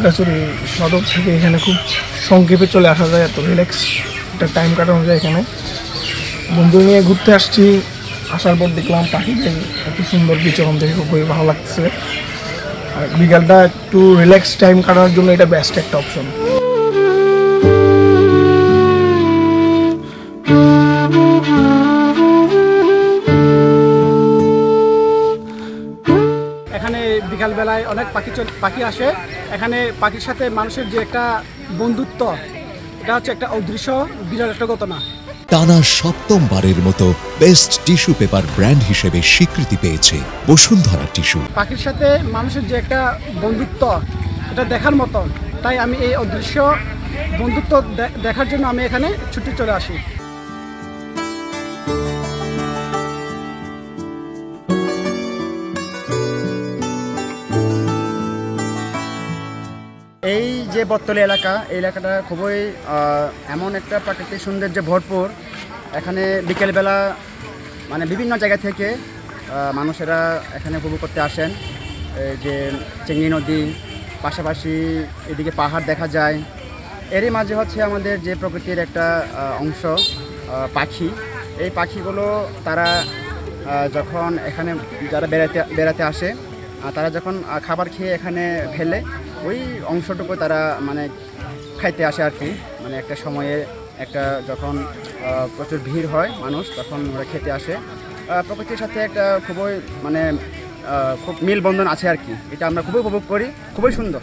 খাগড়াছড়ি সদর থেকে এখানে খুব সংক্ষেপে চলে আসা যায়, এত রিল্যাক্স একটা টাইম কাটানো যায় এখানে। বন্ধু নিয়ে ঘুরতে আসছি, আসার পর দেখলাম পাখিদের এত সুন্দর বিচরণ দেখে খুবই ভালো লাগছে। আর বিকালটা একটু রিল্যাক্স টাইম কাটানোর জন্য এটা বেস্ট একটা অপশন। এখানে বিকালবেলায় অনেক পাখি আসে। এখানে পাখির সাথে মানুষের যে একটা বন্ধুত্ব, এটা হচ্ছে একটা অদৃশ্য বিরাট একটা ঘটনা। টানা সপ্তমবারের মতো বেস্ট টিস্যু পেপার ব্র্যান্ড হিসেবে স্বীকৃতি পেয়েছে বসুন্ধরা টিস্যু। পাখির সাথে মানুষের যে একটা বন্ধুত্ব, এটা দেখার মতো। তাই আমি এই অদৃশ্য বন্ধুত্ব দেখার জন্য আমি এখানে ছুটে চলে আসি। এই যে বটতলী এলাকা, এই এলাকাটা খুবই এমন একটা প্রাকৃতিক সৌন্দর্যে ভরপুর। এখানে বিকেলবেলা মানে বিভিন্ন জায়গা থেকে মানুষেরা এখানে উপভোগ করতে আসেন। এই যে চেঙ্গি নদী, পাশাপাশি এদিকে পাহাড় দেখা যায়। এরই মাঝে হচ্ছে আমাদের যে প্রকৃতির একটা অংশ পাখি। এই পাখিগুলো তারা যখন এখানে যারা বেড়াতে আসে, তারা যখন খাবার খেয়ে এখানে ফেলে, ওই অংশটুকু তারা মানে খাইতে আসে আর কি। মানে একটা সময়ে একটা যখন প্রচুর ভিড় হয় মানুষ, তখন ওরা খেতে আসে। প্রকৃতির সাথে একটা খুবই মানে খুব মিলবন্ধন আছে আর কি। এটা আমরা খুবই উপভোগ করি, খুবই সুন্দর।